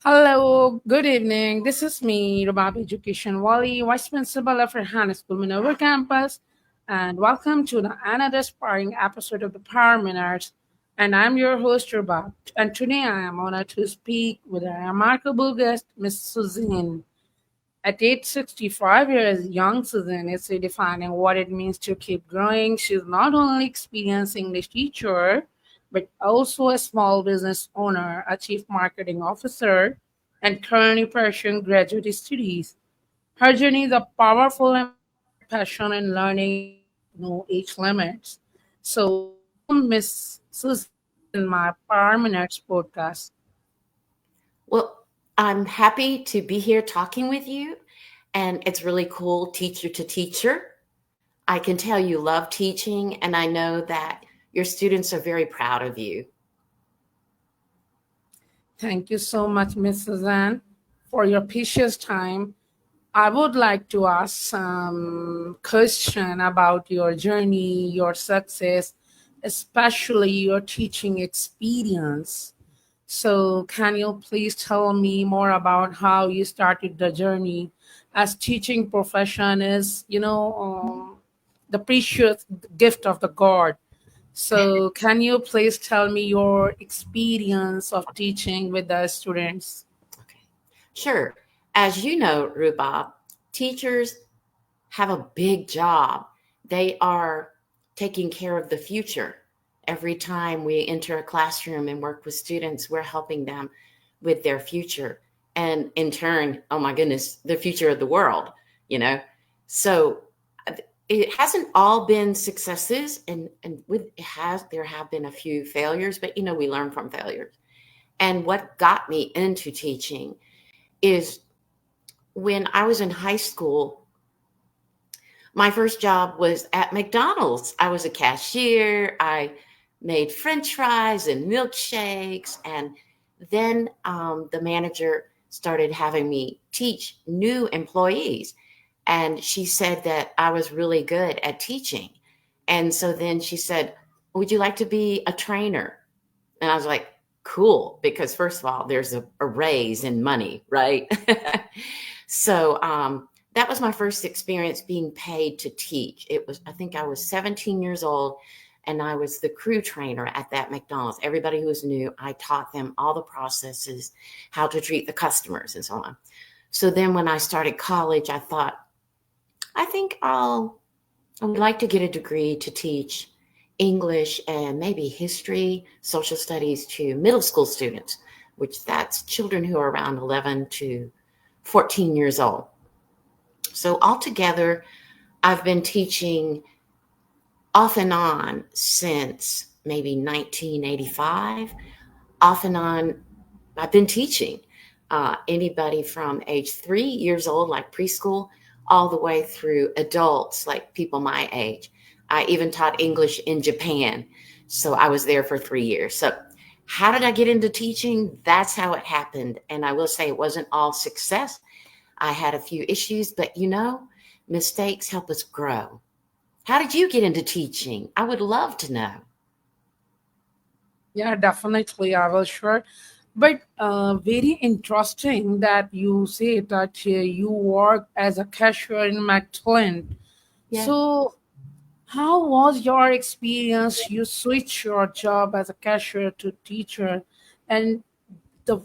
Hello, good evening. This is me, Rubab Education Wali, Vice Principal of Rehan School Minerva Campus, and welcome to another inspiring episode of the Power Minutes. And I'm your host, Rubab. And today I am honored to speak with a remarkable guest, Miss Suzanne. At age 65 years, young Suzanne is redefining what it means to keep growing. She's not only experienced English teacher, but also a small business owner, a chief marketing officer, and currently pursuing graduate studies. Her journey is a powerful reminder that passion and learning knows no age limits. So, welcome, Miss Suzanne, in my Power Minutes podcast. Well, I'm happy to be here talking with you, and it's really cool, teacher to teacher. I can tell you love teaching, and I know that your students are very proud of you. Thank you so much, Miss Suzanne, for your precious time. I would like to ask some question about your journey, your success, especially your teaching experience. So, can you please tell me more about how you started the journey? As teaching profession is, the precious gift of the God. So, can you please tell me your experience of teaching with the students? Okay. Sure. As you know, Rubab, teachers have a big job. They are taking care of the future. Every time we enter a classroom and work with students, we're helping them with their future. And in turn, oh my goodness, the future of the world, you know? So it hasn't all been successes and with it has there have been a few failures, but we learn from failures. And what got me into teaching is when I was in high school, my first job was at McDonald's. I was a cashier. I made French fries and milkshakes. And then the manager started having me teach new employees. And she said that I was really good at teaching. And so then she said, "Would you like to be a trainer?" And I was like, "Cool," because first of all, there's a raise in money, right? So that was my first experience being paid to teach. I think I was 17 years old, and I was the crew trainer at that McDonald's. Everybody who was new, I taught them all the processes, how to treat the customers, and so on. So then when I started college, I thought, I think I would like to get a degree to teach English and maybe history, social studies to middle school students, which that's children who are around 11 to 14 years old. So altogether, I've been teaching off and on since maybe 1985. Off and on, I've been teaching anybody from age 3 years old, like preschool, all the way through adults, like people my age. I even taught English in Japan. So I was there for 3 years. So, how did I get into teaching? That's how it happened. And I will say it wasn't all success. I had a few issues, but mistakes help us grow. How did you get into teaching? I would love to know. Yeah, definitely, I will sure. But very interesting that you say that you work as a cashier in McLean. Yeah. So, how was your experience? You switch your job as a cashier to teacher, and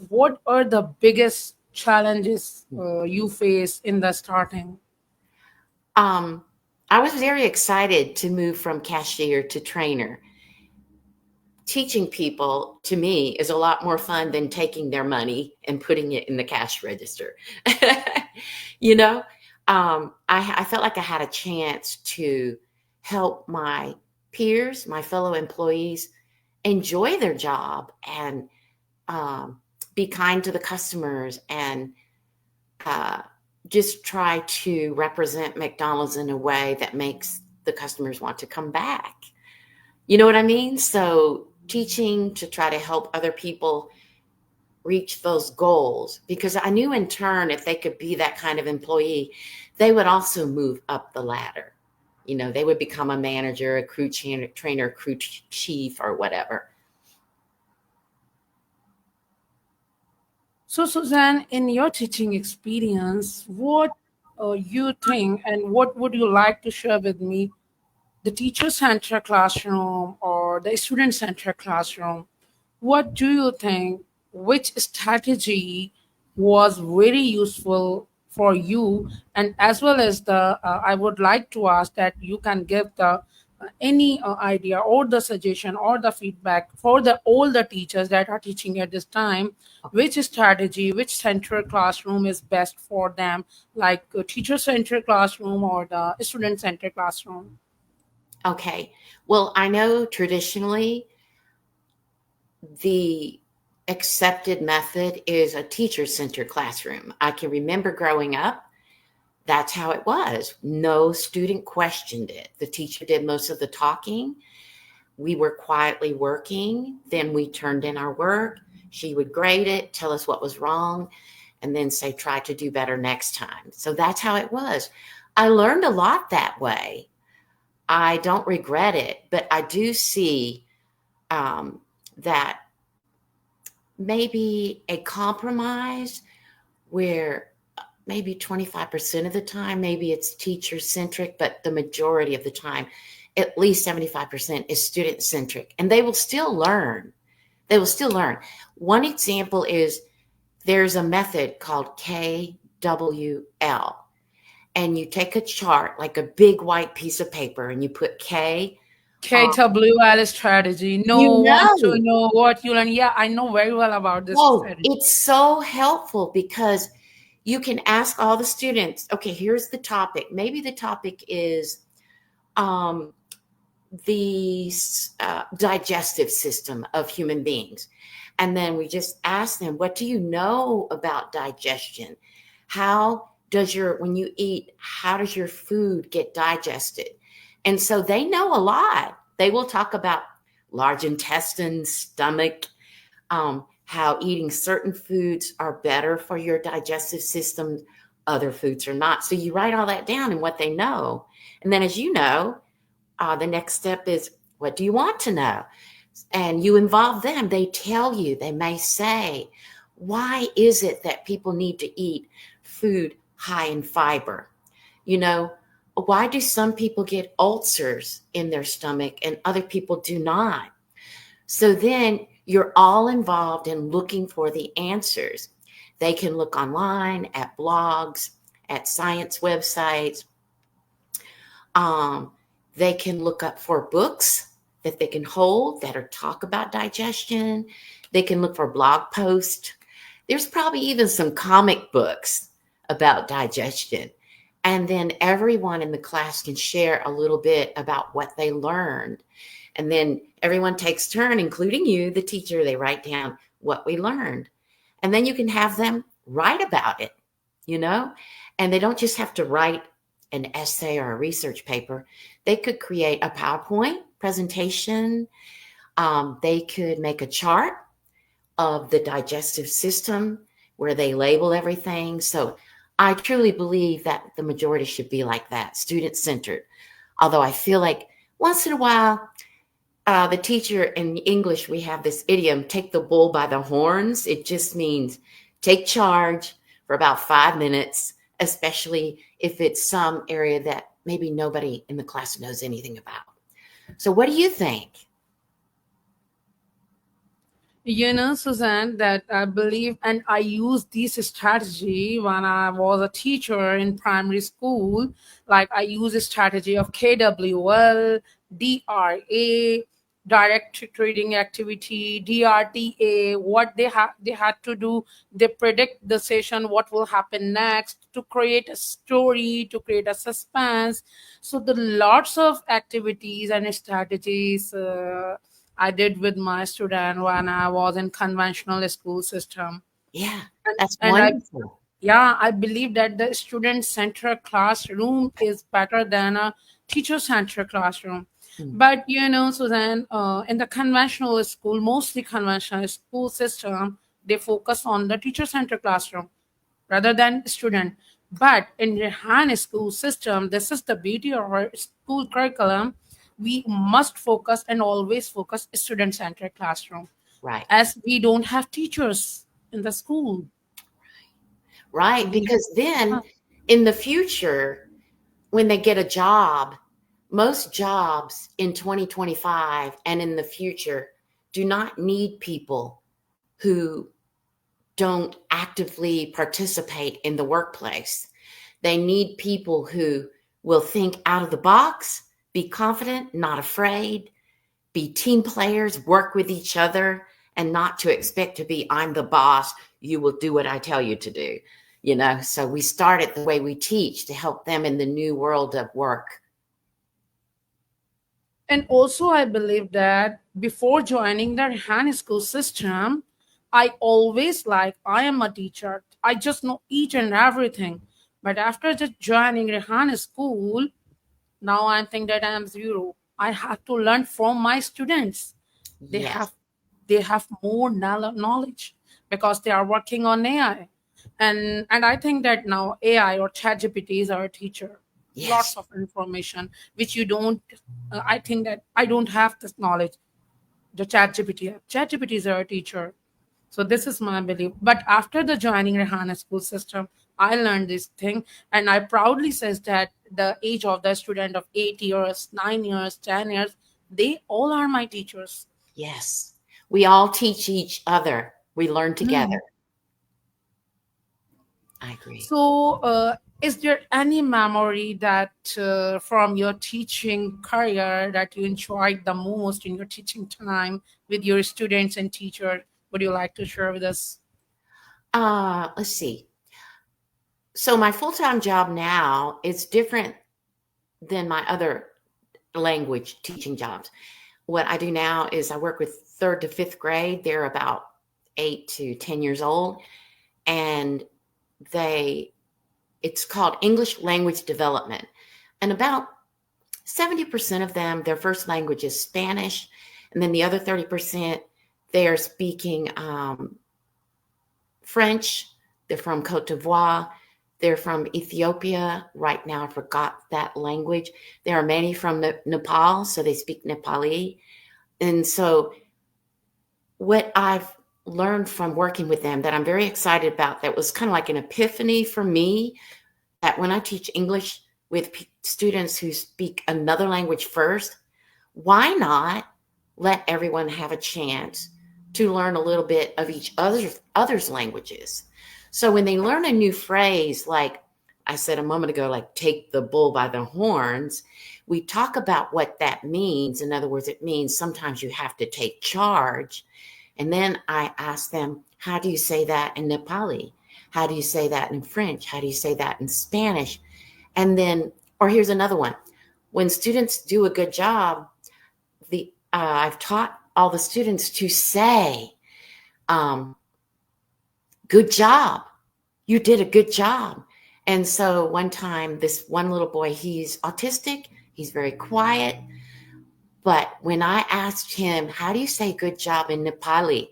what are the biggest challenges you face in the starting? Um, I was very excited to move from cashier to trainer. Teaching people to me is a lot more fun than taking their money and putting it in the cash register. you know, I felt like I had a chance to help my peers, my fellow employees, enjoy their job and um, be kind to the customers and uh, just try to represent McDonald's in a way that makes the customers want to come back. You know what I mean? So teaching to try to help other people reach those goals, because I knew in turn if they could be that kind of employee, they would also move up the ladder. They would become a manager, a trainer, chief, or whatever. So, Suzanne, in your teaching experience, what you think and what would you like to share with me? The teacher-centered classroom or the student-centered classroom? What do you think? Which strategy was very useful for you? And as well as I would like to ask that you can give the any idea or the suggestion or the feedback for the all the teachers that are teaching at this time. Which strategy, which central classroom is best for them, like a teacher-centered classroom or the student-centered classroom? Okay. Well, I know traditionally the accepted method is a teacher centered classroom. I can remember growing up, that's how it was. No student questioned it. The teacher did most of the talking. We were quietly working. Then we turned in our work. She would grade it, tell us what was wrong, and then say, try to do better next time. So that's how it was. I learned a lot that way. I don't regret it, but I do see that maybe a compromise where maybe 25% of the time, maybe it's teacher centric, but the majority of the time, at least 75% is student centric, and they will still learn. They will still learn. One example is there's a method called KWL, and you take a chart, like a big white piece of paper, and you put K on. KWL strategy. You No, want to know, know what you learn. Yeah, I know very well about this oh, strategy. it's so helpful because you can ask all the students, okay, here's the topic. Maybe the topic is um, the digestive system of human beings. And then we just ask them, what do you know about digestion? How does when you eat, how does your food get digested? And so they know a lot. They will talk about large intestine, stomach, how eating certain foods are better for your digestive system, other foods are not. So you write all that down and what they know. And then, as you know, the next step is, what do you want to know? And you involve them. They tell you, they may say, why is it that people need to eat food high in fiber? You know, why do some people get ulcers in their stomach and other people do not? So then you're all involved in looking for the answers. They can look online at blogs, at science websites. Um, they can look up for books that they can hold that are talk about digestion. They can look for blog posts. There's probably even some comic books about digestion. And then everyone in the class can share a little bit about what they learned. And then everyone takes turn, including you, the teacher. They write down what we learned. And then you can have them write about it, you know? And they don't just have to write an essay or a research paper. They could create a PowerPoint presentation. They could make a chart of the digestive system where they label everything. So I truly believe that the majority should be like that, student-centered. Although I feel like once in a while, the teacher in English, we have this idiom, take the bull by the horns. It just means take charge for about 5 minutes, especially if it's some area that maybe nobody in the class knows anything about. So what do you think? You know, Suzanne, that I believe, and I used this strategy when I was a teacher in primary school. Like I use a strategy of KWL, DRA, direct trading activity, DRTA. What they had to do, they predict the session, what will happen next, to create a story, to create a suspense. So the lots of activities and strategies. I did with my student when I was in conventional school system. Yeah, And, that's and I wonderful. yeah, I believe that the student centered classroom is better than a teacher centered classroom. Hmm. But you know, Suzanne, in the conventional school, mostly conventional school system, they focus on the teacher centered classroom rather than student. But in the Han school system, this is the beauty of our school curriculum. We must focus and always focus student centered classroom, Right. as we don't have teachers in the school. right? Mhm. Because then in the future, when they get a job, most jobs in 2025 and in the future do not need people who don't actively participate in the workplace. They need people who will think out of the box, be confident, not afraid, be team players, work with each other, and not to expect to be, I'm the boss, you will do what I tell you to do. So we started the way we teach to help them in the new world of work. And also, I believe that before joining the Han school system, I always like I am a teacher. I just know each and everything. But after just joining Rehan school, now I think that I am zero. I have to learn from my students. They Yes, have they have more knowledge because they are working on AI. And I think that now AI or ChatGPT is our teacher. Lots yes, of information which you don't. I think that I don't have this knowledge. The ChatGPT is our teacher. So this is my belief. But after the joining Rehana school system, I learned this thing, and I proudly says that the age of the student of 8 years, 9 years, 10 years, they all are my teachers. yes. We all teach each other. We learn together. Hmm. I agree. So, is there any memory that from your teaching career that you enjoyed the most in your teaching time with your students and teachers? Would you like to share with us? Let's see. So my full-time job now is different than my other language teaching jobs. What I do now is I work with third to fifth grade. They're about 8 to 10 years old, and they it's called English language development. And about 70% of them, their first language is Spanish, and then the other 30%, they are speaking French. They're from Cote d'Ivoire. They're from Ethiopia. Right now, I forgot that language. There are many from Nepal, so they speak Nepali. And so, what I've learned from working with them that I'm very excited about, that was kind of like an epiphany for me, that when I teach English with students who speak another language first, why not let everyone have a chance to learn a little bit of each other's languages? So when they learn a new phrase, like I said a moment ago, like take the bull by the horns, we talk about what that means. In other words, it means sometimes you have to take charge. And then I ask them, how do you say that in Nepali? How do you say that in French? How do you say that in Spanish? And then, or here's another one. When students do a good job, I've taught all the students to say, um, "Good job, you did a good job." And so one time, this one little boy, he's autistic, he's very quiet, but when I asked him, "How do you say good job in Nepali?"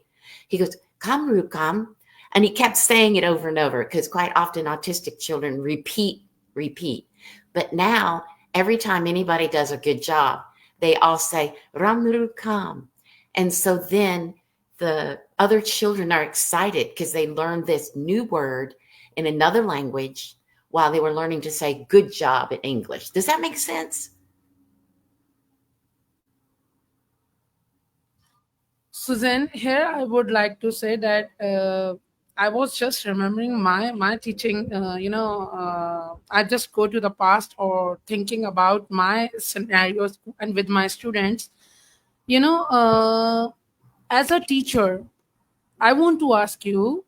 He goes, "Kamru kam," and he kept saying it over and over because quite often autistic children repeat. But now, every time anybody does a good job, they all say Ramru kam. And so then the other children are excited because they learned this new word in another language while they were learning to say good job in English. Does that make sense? Suzanne, here I would like to say that I was just remembering my teaching. I just go to the past or thinking about my scenarios and with my students. You know, as a teacher, I want to ask you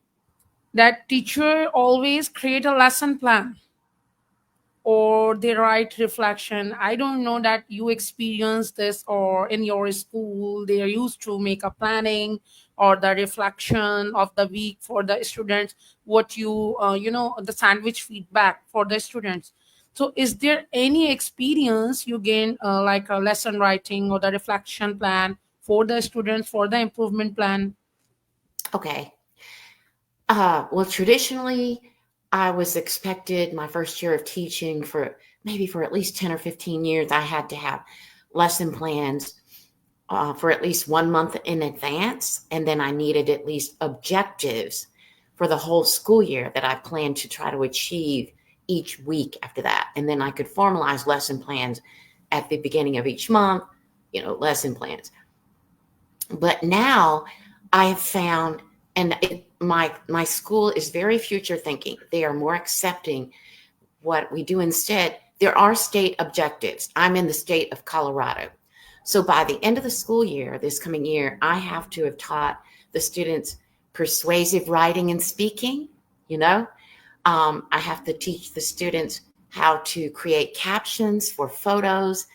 that teacher always create a lesson plan or they write reflection. I don't know that you experience this or in your school they are used to make a planning or the reflection of the week for the students, what the sandwich feedback for the students. So is there any experience you gain like a lesson writing or the reflection plan for the students for the improvement plan? Okay. Well, traditionally, I was expected my first year of teaching for maybe for at least 10 or 15 years, I had to have lesson plans for at least 1 month in advance. And then I needed at least objectives for the whole school year that I plan to try to achieve each week after that. And then I could formalize lesson plans at the beginning of each month, lesson plans. But now I have found, and my school is very future thinking. They are more accepting what we do instead. There are state objectives. I'm in the state of Colorado. So by the end of the school year, this coming year, I have to have taught the students persuasive writing and speaking. I have to teach the students how to create captions for photos.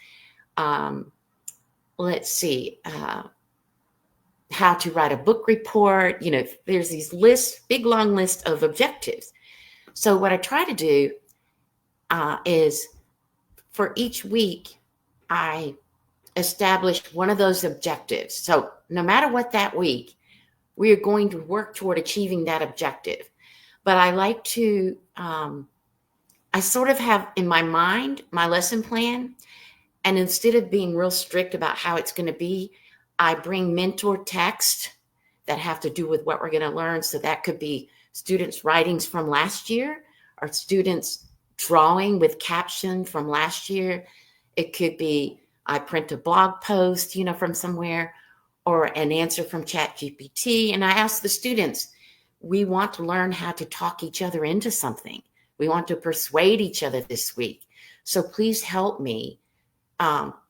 Let's see, how to write a book report. There's these lists, big long list of objectives. So what I try to do is for each week, I establish one of those objectives. So no matter what that week, we are going to work toward achieving that objective. But I like to, I sort of have in my mind my lesson plan. And instead of being real strict about how it's going to be, I bring mentor text that have to do with what we're going to learn. So that could be students' writings from last year, or students drawing with caption from last year. It could be I print a blog post, from somewhere, or an answer from ChatGPT. And I ask the students, we want to learn how to talk each other into something. We want to persuade each other this week. So please help me.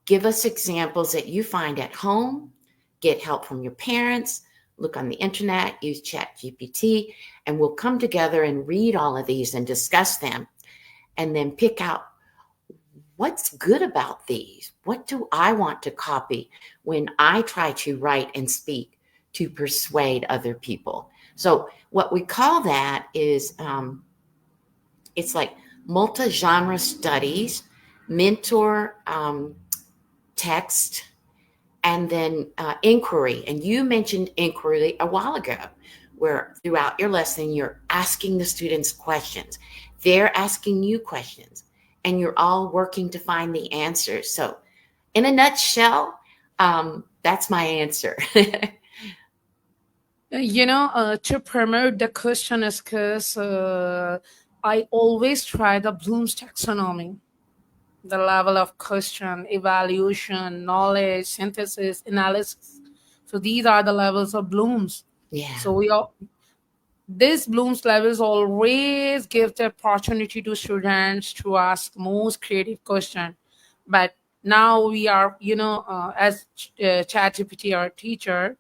Give us examples that you find at home, get help from your parents, look on the internet, use ChatGPT, and we'll come together and read all of these and discuss them, and then pick out what's good about these. What do I want to copy when I try to write and speak to persuade other people? So what we call that is, it's like multi-genre studies, mentor text, and then inquiry. And you mentioned inquiry a while ago, where throughout your lesson, you're asking the students questions. They're asking you questions, and you're all working to find the answers. So in a nutshell, that's my answer. To promote the question is because I always try the Bloom's taxonomy, the level of question, evaluation, knowledge, synthesis, analysis. So these are the levels of Bloom's. Yeah. So this Bloom's levels always give the opportunity to students to ask most creative question. But now we are, as ChatGPT our teacher.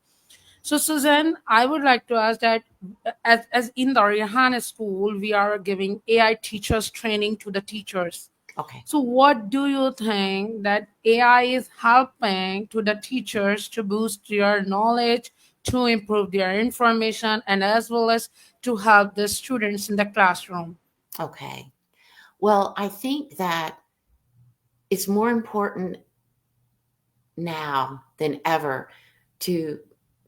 So Suzanne, I would like to ask that as in the Rihanna school, we are giving AI teachers training to the teachers. Okay. So what do you think that AI is helping to the teachers to boost their knowledge, to improve their information, and as well as to help the students in the classroom? Okay. Well, I think that it's more important now than ever to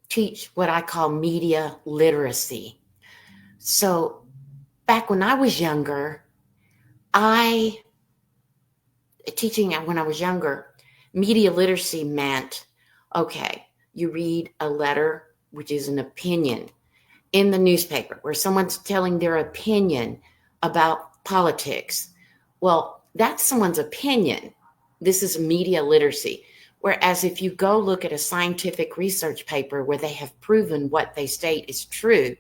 teach what I call media literacy. So back when I was younger, media literacy meant, okay, you read a letter, which is an opinion, in the newspaper where someone's telling their opinion about politics. Well, that's someone's opinion. This is media literacy. Whereas if you go look at a scientific research paper where they have proven what they state is true,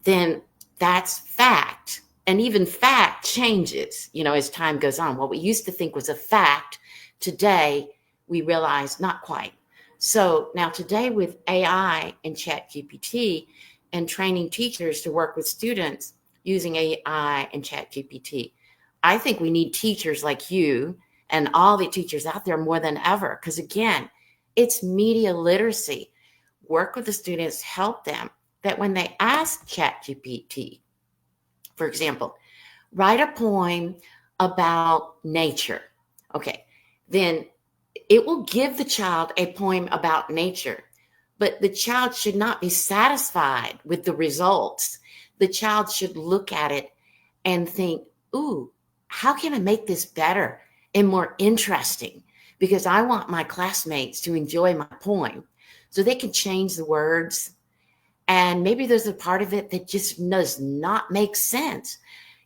then that's fact. And even fact changes, as time goes on. What we used to think was a fact, today we realize not quite. So now today with AI and ChatGPT and training teachers to work with students using AI and ChatGPT, I think we need teachers like you and all the teachers out there more than ever. Because again, it's media literacy. Work with the students, help them, that when they ask ChatGPT, for example, write a poem about nature. Okay, then it will give the child a poem about nature, but the child should not be satisfied with the results. The child should look at it and think, ooh, how can I make this better and more interesting? Because I want my classmates to enjoy my poem. So they can change the words And maybe there's a part of it that just does not make sense.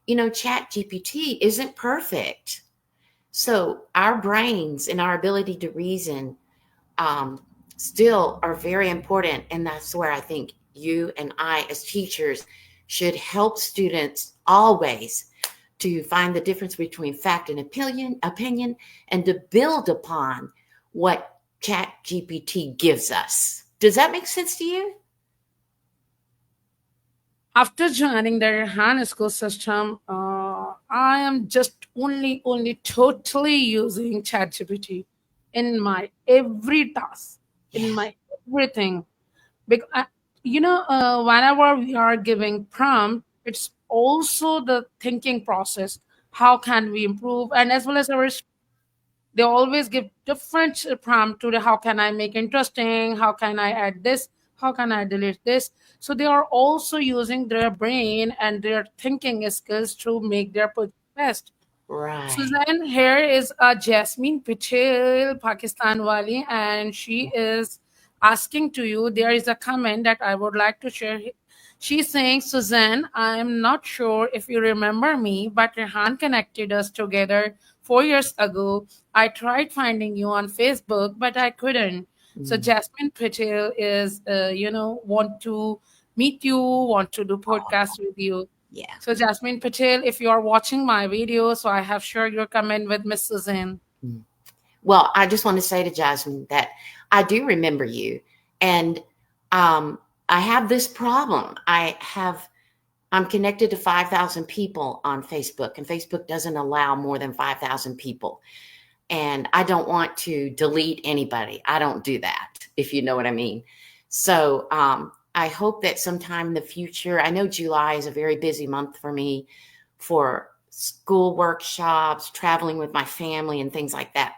Chat GPT isn't perfect. So our brains and our ability to reason still are very important. And that's where I think you and I, as teachers, should help students always to find the difference between fact and opinion, and to build upon what Chat GPT gives us. Does that make sense to you? After joining the Rehan school system, I am just only totally using ChatGPT in my every task, in Yeah. my everything. Because whenever we are giving prompt, it's also the thinking process. How can we improve, and as well as our they always give different prompt to the how can I make interesting, how can I add this, how can I delete this. So they are also using their brain and their thinking skills to make their project best. Right. Suzanne, here is Jasmine Patel, Pakistan Wali, and she is asking to you. There is a comment that I would like to share. She's saying, Suzanne, I'm not sure if you remember me, but Rehan connected us together 4 years ago. I tried finding you on Facebook, but I couldn't. So Mm. Jasmine Patel is, want to meet you, want to do podcast with you. Yeah. So, Jasmine Patel, if you are watching my video, so I have shared your comment with Miss Suzanne. Mm. Well, I just want to say to Jasmine that I do remember you. And I have this problem. I'm connected to 5,000 people on Facebook, and Facebook doesn't allow more than 5,000 people. And I don't want to delete anybody. I don't do that, if you know what I mean. So I hope that sometime in the future, I know July is a very busy month for me for school workshops, traveling with my family, and things like that.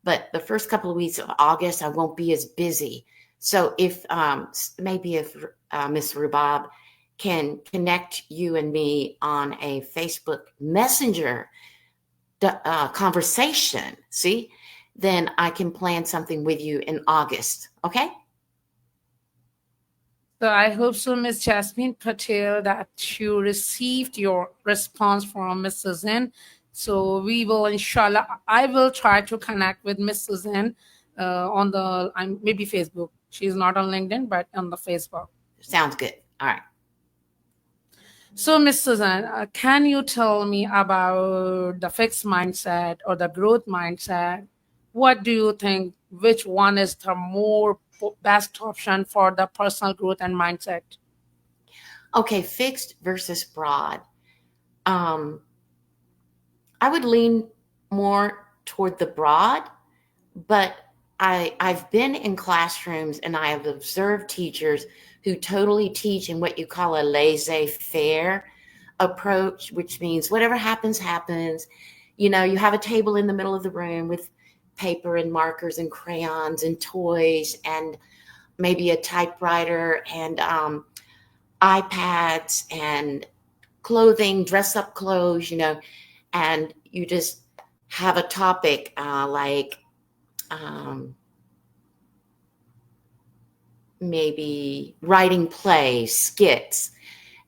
But the first couple of weeks of August, I won't be as busy. So if maybe if Miss Rubab can connect you and me on a Facebook Messenger conversation, see, then I can plan something with you in August. Okay? So, I hope so, Miss Jasmine Patel, that you received your response from Miss Suzanne. So, we will, inshallah, I will try to connect with Miss Suzanne on the maybe Facebook. She's not on LinkedIn, but on the Facebook. Sounds good. All right. So, Miss Suzanne, can you tell me about the fixed mindset or the growth mindset? What do you think? Which one is the more best option for the personal growth and mindset? Okay, fixed versus broad. Um, I would lean more toward the broad, but I've been in classrooms and I have observed teachers who totally teach in what you call a laissez-faire approach, which means whatever happens, happens. You have a table in the middle of the room with paper and markers and crayons and toys and maybe a typewriter and iPads and clothing, dress up clothes, and you just have a topic like um, maybe writing plays, skits,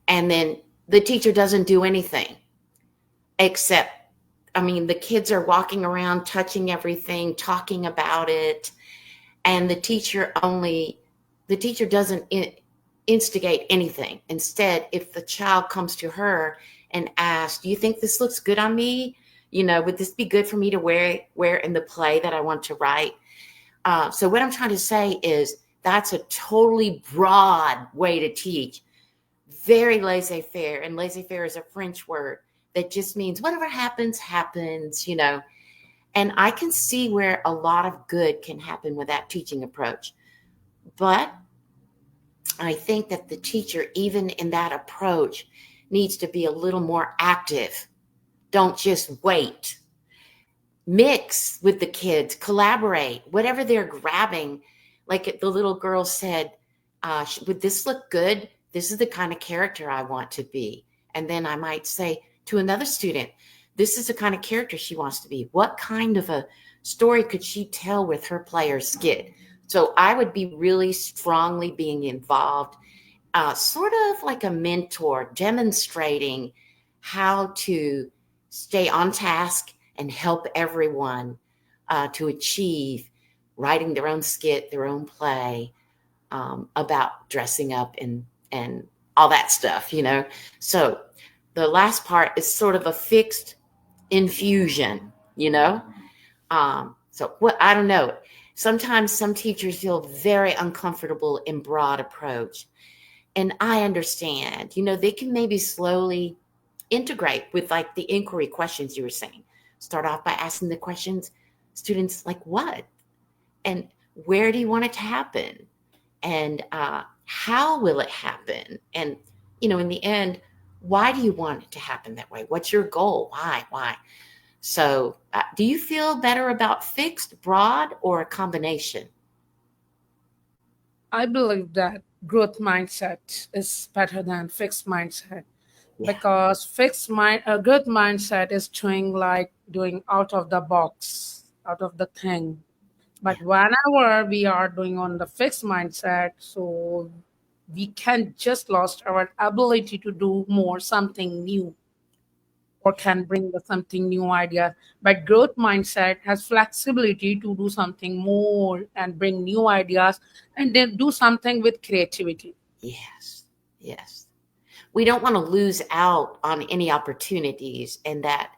and then the teacher doesn't do anything except, the kids are walking around, touching everything, talking about it, and the teacher doesn't instigate anything. Instead, if the child comes to her and asks, do you think this looks good on me? Would this be good for me to wear in the play that I want to write? So what I'm trying to say is that's a totally broad way to teach. Very laissez-faire. And laissez-faire is a French word that just means whatever happens, happens, And I can see where a lot of good can happen with that teaching approach. But I think that the teacher, even in that approach, needs to be a little more active. Don't just wait. Mix with the kids, collaborate, whatever they're grabbing. Like the little girl said, would this look good? This is the kind of character I want to be. And then I might say to another student, this is the kind of character she wants to be. What kind of a story could she tell with her player's skit? So I would be really strongly being involved sort of like a mentor, demonstrating how to stay on task and help everyone to achieve writing their own skit, their own play, about dressing up and all that stuff, you know. So the last part is sort of a fixed infusion, you know. So what, I don't know. Sometimes some teachers feel very uncomfortable in broad approach. And I understand, you know, they can maybe slowly integrate with like the inquiry questions you were saying. Start off by asking the questions, students like what? And where do you want it to happen? And how will it happen? And, you know, in the end, why do you want it to happen that way? What's your goal? Why? So do you feel better about fixed, broad, or a combination? I believe that growth mindset is better than fixed mindset, Yeah, because a growth mindset is doing out of the box, out of the thing. yeah, But whenever we are doing on the fixed mindset, so we can just lost our ability to do more something new, or can bring the something new idea. But growth mindset has flexibility to do something more and bring new ideas, and then do something with creativity. yes, yes. We don't want to lose out on any opportunities, and that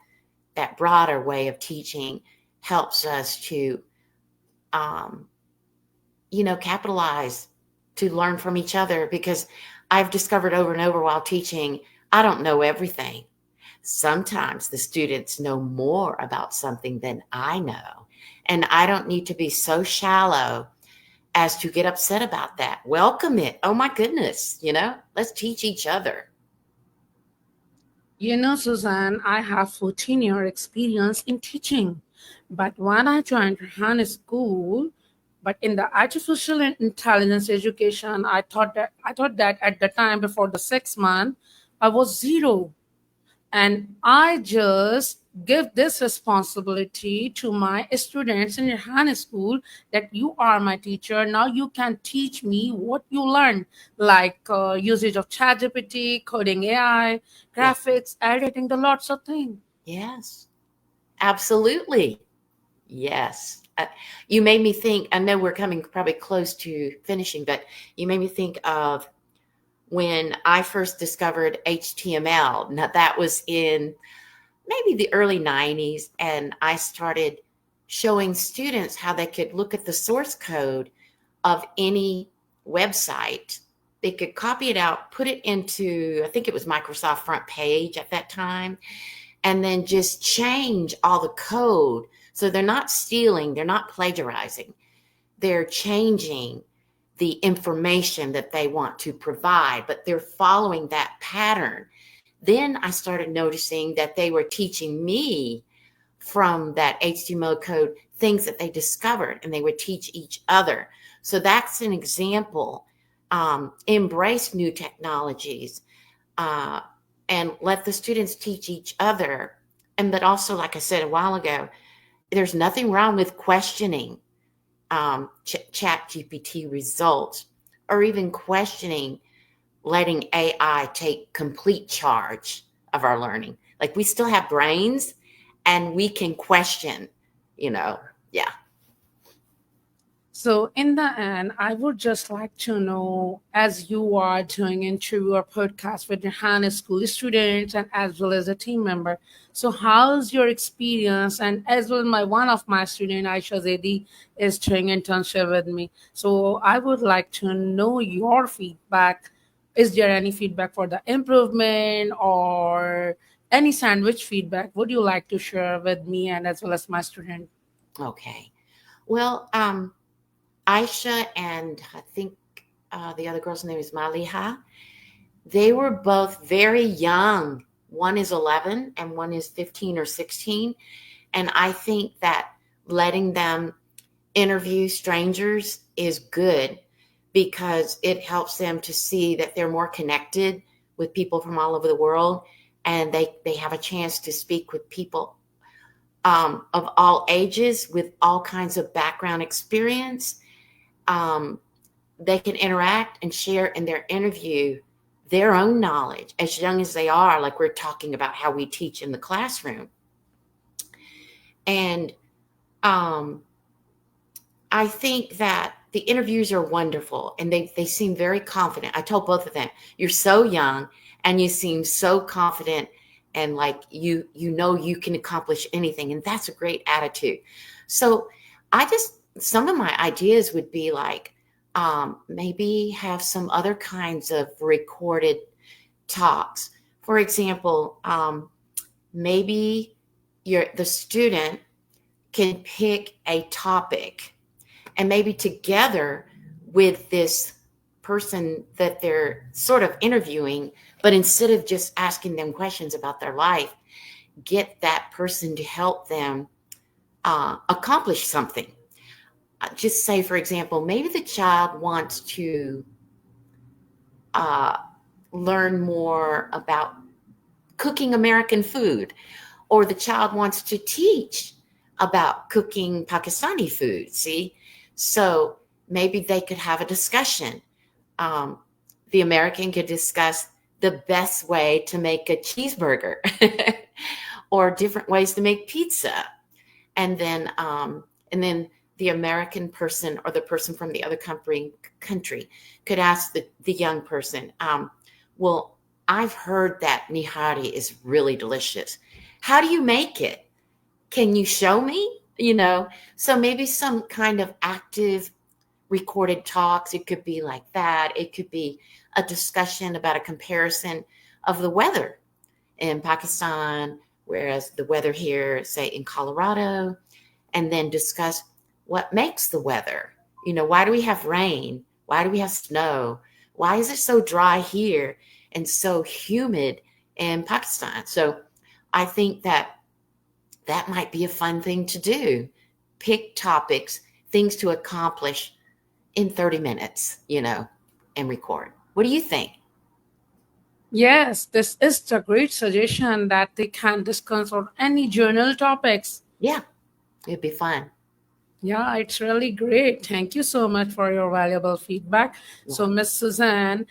broader way of teaching helps us to, um, you know, capitalize, to learn from each other, because I've discovered over and over while teaching, I don't know everything. Sometimes the students know more about something than I know, and I don't need to be so shallow as to get upset about that. Welcome it. Oh my goodness, you know, let's teach each other. You know, Suzanne, I have 14-year experience in teaching. But when I joined Hannah School, but in the artificial intelligence education, I thought that at the time before the 6 month, I was zero. And I just give this responsibility to my students in Hannah School, that you are my teacher. Now you can teach me what you learn, like usage of ChatGPT, coding AI, Yeah. graphics, editing, the lots of things. Yes. Absolutely. Yes. You made me think, I know we're coming probably close to finishing, but you made me think of when I first discovered HTML. Now, that was in maybe the early 90s, and I started showing students how they could look at the source code of any website. They could copy it out, put it into, I think it was Microsoft Front Page at that time, and then just change all the code. So they're not stealing, they're not plagiarizing, they're changing the information that they want to provide, but they're following that pattern. Then I started noticing that they were teaching me from that HTML code things that they discovered, and they would teach each other. So that's an example. Embrace new technologies, uh, and let the students teach each other. And but also, like I said a while ago, there's nothing wrong with questioning chat GPT results, or even questioning letting AI take complete charge of our learning. Like, we still have brains and we can question, you know. Yeah. So, in the end, I would just like to know, as you are doing into your podcast with your Hannah School students and as well as a team member, so how's your experience? And as well, my one of my student, Aisha Zedi, is doing internship with me. So, I would like to know your feedback. Is there any feedback for the improvement, or any sandwich feedback would you like to share with me and as well as my student? Okay. Well, Aisha and I think the other girl's name is Maliha. They were both very young. One is 11 and one is 15 or 16. And I think that letting them interview strangers is good, because it helps them to see that they're more connected with people from all over the world, and they have a chance to speak with people of all ages with all kinds of background experience. Um, they can interact and share in their interview their own knowledge as young as they are, like we're talking about how we teach in the classroom. And I think that the interviews are wonderful and they seem very confident. I told both of them, you're so young and you seem so confident and like you know you can accomplish anything. And that's a great attitude. So some of my ideas would be like maybe have some other kinds of recorded talks. For example, maybe the student can pick a topic and maybe together with this person that they're sort of interviewing, but instead of just asking them questions about their life, get that person to help them accomplish something. Just say, for example, maybe the child wants to learn more about cooking American food, or the child wants to teach about cooking Pakistani food. See? So maybe they could have a discussion. The American could discuss the best way to make a cheeseburger or different ways to make pizza. And then the American person or the person from the other country could ask the young person, well, I've heard that nihari is really delicious. How do you make it? Can you show me? So maybe some kind of active recorded talks. It could be like that. It could be a discussion about a comparison of the weather in Pakistan, whereas the weather here, say in Colorado, and then discuss what makes the weather. Why do we have rain? Why do we have snow? Why is it so dry here and so humid in Pakistan? So I think that might be a fun thing to do. Pick topics, things to accomplish in 30 minutes, and record. What do you think? Yes, this is a great suggestion that they can discuss on any journal topics. Yeah, it'd be fun. Yeah, it's really great. Thank you so much for your valuable feedback. So, Miss Suzanne,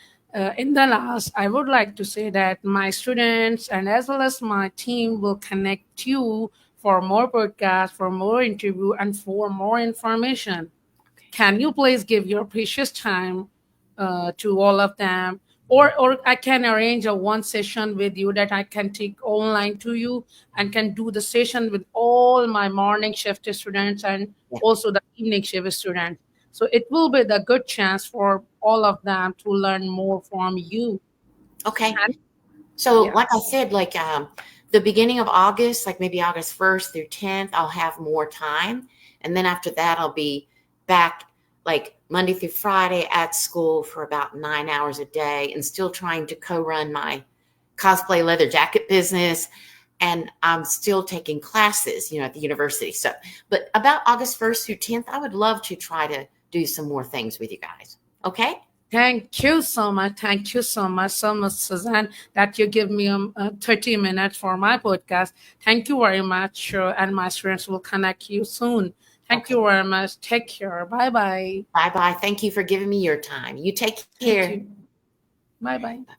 in the last, I would like to say that my students and as well as my team will connect you for more podcasts, for more interview, and for more information. Can you please give your precious time to all of them? Or I can arrange a one session with you that I can take online to you and can do the session with all my morning shift students and Yeah. also the evening shift students. So it will be the good chance for all of them to learn more from you. Okay. And So yeah. like I said, like the beginning of August, like maybe August 1st through 10th, I'll have more time. And then after that, I'll be back like Monday through Friday at school for about 9 hours a day and still trying to co-run my cosplay leather jacket business. And I'm still taking classes, at the university. So, but about August 1st through 10th, I would love to try to do some more things with you guys. Okay? Thank you so much. Thank you so much, Suzanne, that you give me 30 minutes for my podcast. Thank you very much. And my students will connect you soon. Thank Okay. you very much. Take care. Bye bye. Bye-bye. Thank you for giving me your time. You take Thank care. you. Bye bye. Bye-bye.